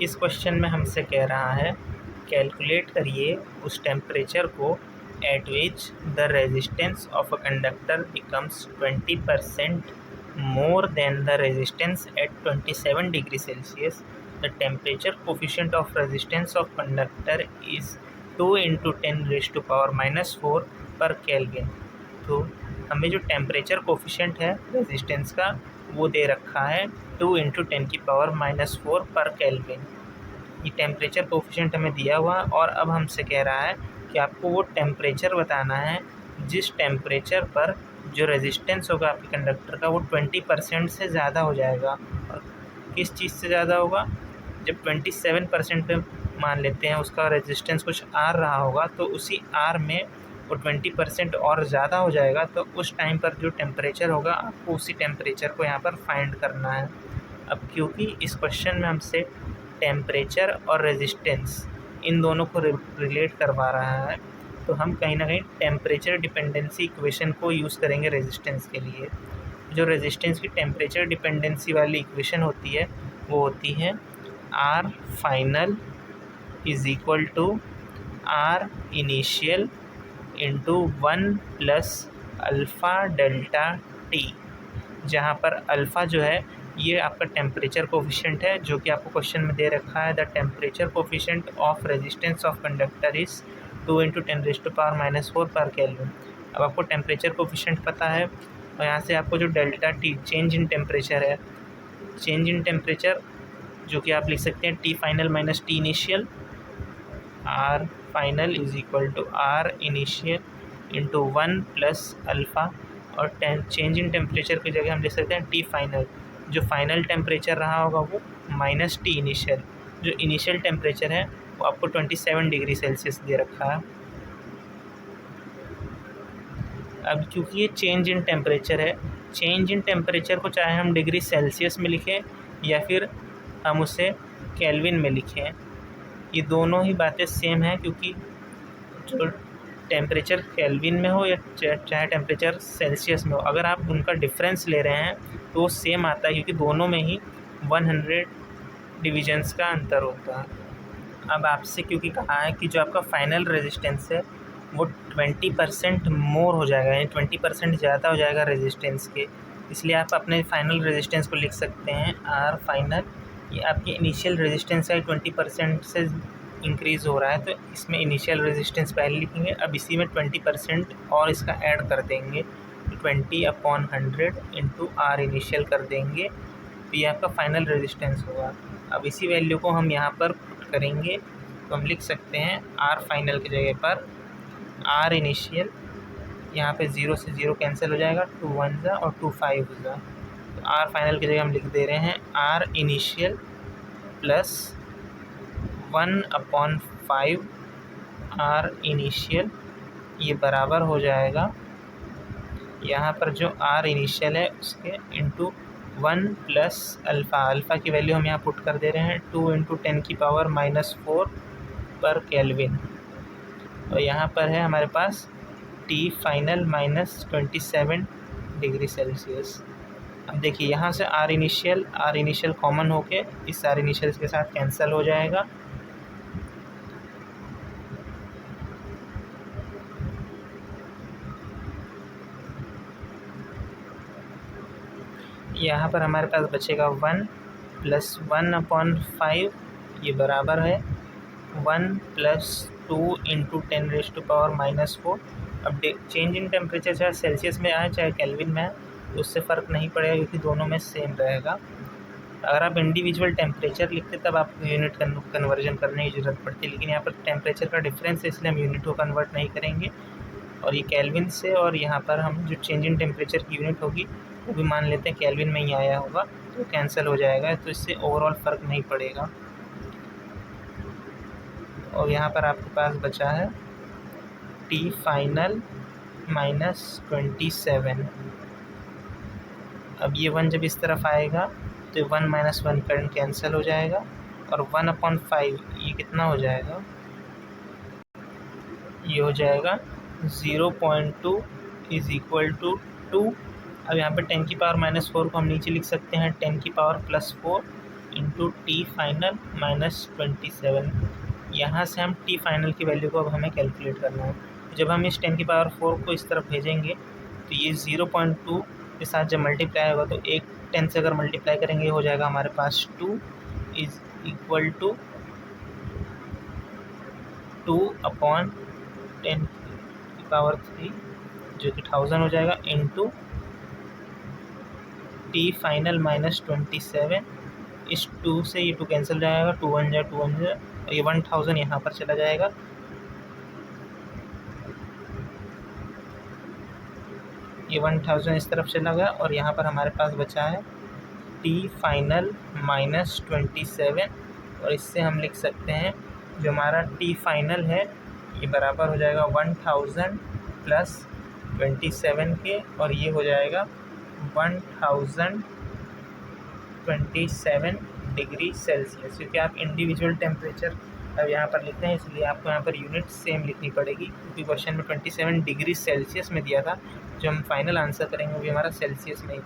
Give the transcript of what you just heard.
इस क्वेश्चन में हमसे कह रहा है कैलकुलेट करिए उस टेम्परेचर को eight which the resistance of a conductor becomes 20% more than the resistance at 27 degree Celsius. The temperature coefficient of resistance of conductor is 2 into 10 raised to power minus 4 per Kelvin. तो हमें जो temperature coefficient है resistance का वो दे रखा है 2 into 10 की power minus 4 per kelvin. ये टेम्परेचर कोफिशेंट हमें दिया हुआ और अब हमसे कह रहा है कि आपको वो टेम्परेचर बताना है जिस टेम्परेचर पर जो रेजिस्टेंस होगा आपके कंडक्टर का वो 20% से ज़्यादा हो जाएगा। और किस चीज़ से ज़्यादा होगा? जब 27% पे मान लेते हैं उसका रेजिस्टेंस कुछ आर रहा होगा तो उसी आर में वो 20% और ज़्यादा हो जाएगा, तो उस टाइम पर जो टेम्परेचर होगा आपको उसी टेम्परेचर को यहाँ पर फाइंड करना है। अब क्योंकि इस क्वेश्चन में हमसे टेम्परेचर और रेजिस्टेंस इन दोनों को रिलेट करवा रहा है, तो हम कहीं ना कहीं टेम्परेचर डिपेंडेंसी इक्वेशन को यूज़ करेंगे रेजिस्टेंस के लिए। जो रेजिस्टेंस की टेम्परेचर डिपेंडेंसी वाली इक्वेशन होती है वो होती है R final is equal to R initial into 1 plus alpha delta T, जहाँ पर अल्फ़ा जो है ये आपका टेम्परेचर कोफिशिएंट है जो कि आपको क्वेश्चन में दे रखा है। The temperature coefficient of resistance of conductor is 2 into 10 raised to power minus 4 per kelvin. अब आपको टेम्परेचर कोफिशिएंट पता है और यहाँ से आपको जो delta T change in temperature है, चेंज इन टेम्परेचर जो कि आप लिख सकते हैं T final minus T initial, R final is equal to R initial into 1 plus alpha, और चेंज इन टेम्परेचर की जगह हम लिख सकते हैं टी फाइनल, जो फाइनल टेम्परेचर रहा होगा वो माइनस टी इनिशियल, जो इनिशियल टेम्परेचर है वो आपको 27 डिग्री सेल्सियस दे रखा है। अब क्योंकि ये चेंज इन टेम्परेचर है, चेंज इन टेम्परेचर को चाहे हम डिग्री सेल्सियस में लिखें या फिर हम उसे केल्विन में लिखें, ये दोनों ही बातें सेम हैं, क्योंकि जो टेम्परेचर केल्विन में हो या चाहे टेम्परेचर सेल्सियस में हो, अगर आप उनका डिफरेंस ले रहे हैं तो वो सेम आता है, क्योंकि दोनों में ही 100 डिविजन्स का अंतर होता है। अब आपसे क्योंकि कहा है कि जो आपका फाइनल रेजिस्टेंस है वो 20% मोर हो जाएगा, यानी 20% ज़्यादा हो जाएगा रेजिस्टेंस के, इसलिए आप अपने फाइनल रेजिस्टेंस को लिख सकते हैं आर फाइनल। ये आपकी इनिशियल रेजिस्टेंस है 20% से इंक्रीज़ हो रहा है, तो इसमें इनिशियल रेजिस्टेंस पहले लिखेंगे, अब इसी में 20% और इसका ऐड कर देंगे, 20/100 इंटू आर इनिशियल कर देंगे, तो ये आपका फाइनल रेजिस्टेंस होगा। अब इसी वैल्यू को हम यहाँ पर पुट करेंगे तो हम लिख सकते हैं आर फाइनल की जगह पर आर इनिशियल, यहाँ पे 0 से 0 कैंसिल हो जाएगा, 2 1 जा और 2 5 जा, तो आर फाइनल की जगह हम लिख दे रहे हैं R initial plus 1/5 R initial, ये बराबर हो जाएगा यहाँ पर जो आर इनिशियल है उसके इंटू 1 प्लस अल्फ़ा, अल्फ़ा की वैल्यू हम यहाँ पुट कर दे रहे हैं 2 इंटू 10 की पावर माइनस 4 पर केल्विन, और यहाँ पर है हमारे पास T final minus 27 degree Celsius. अब देखिए यहाँ से आर इनिशियल कॉमन होके इस आर इनिशियल के साथ कैंसिल हो जाएगा, यहाँ पर हमारे पास बचेगा 1 प्लस 1/5, ये बराबर है 1 plus 2 into 10 raised to power minus 4। अब चेंज इन टेम्परेचर चाहे सेल्सियस में आए चाहे केल्विन में आए उससे फ़र्क नहीं पड़ेगा, क्योंकि दोनों में सेम रहेगा। अगर आप इंडिविजुअल टेम्परेचर लिखते तब आपको यूनिट कन्वर्जन करने की ज़रूरत पड़ती है, लेकिन यहाँ पर टेम्परेचर का डिफरेंस है इसलिए हम यूनिट को कन्वर्ट नहीं करेंगे, और ये केल्विन से, और यहाँ पर हम जो चेंज इन टेम्परेचर की यूनिट होगी वो भी मान लेते हैं केल्विन में ही आया होगा, तो कैंसिल हो जाएगा, तो इससे ओवरऑल फ़र्क नहीं पड़ेगा। और यहाँ पर आपके पास बचा है टी फाइनल माइनस 27। अब ये 1 जब इस तरफ आएगा तो 1 माइनस 1 करंट कैंसिल हो जाएगा, और 1/5 ये कितना हो जाएगा, ये हो जाएगा 0.2 इज़ इक्वल टू 2। अब यहाँ पर 10 की पावर माइनस 4 को हम नीचे लिख सकते हैं 10 की power plus 4, into T final minus 27। यहाँ से हम टी फाइनल की वैल्यू को अब हमें कैलकुलेट करना है। जब हम इस 10⁴ को इस तरफ भेजेंगे तो ये 0.2 के साथ जब मल्टीप्लाई होगा तो एक 10 से अगर मल्टीप्लाई करेंगे हो जाएगा हमारे पास 2 इज़ इक्वल टू 2/10⁻³ जो कि 1000 हो जाएगा इंटू टी फाइनल माइनस 27। इस 2 से ये 2 कैंसिल जाएगा, 2 1 जा 2 1 जा, ये 1000 यहाँ पर चला जाएगा। ये 1000 इस तरफ चला गया और यहाँ पर हमारे पास बचा है टी फाइनल माइनस 27। और इससे हम लिख सकते हैं जो हमारा टी फाइनल है ये बराबर हो जाएगा 1000 प्लस 27 के, और ये हो जाएगा 1027 डिग्री सेल्सियस। क्योंकि आप इंडिविजुअल टेम्परेचर अब यहाँ पर लिखते हैं इसलिए आपको यहाँ पर यूनिट सेम लिखनी पड़ेगी, क्योंकि क्वेश्चन में 27 डिग्री सेल्सियस में दिया था। जो हम फाइनल आंसर करेंगे वो भी हमारा सेल्सियस में ही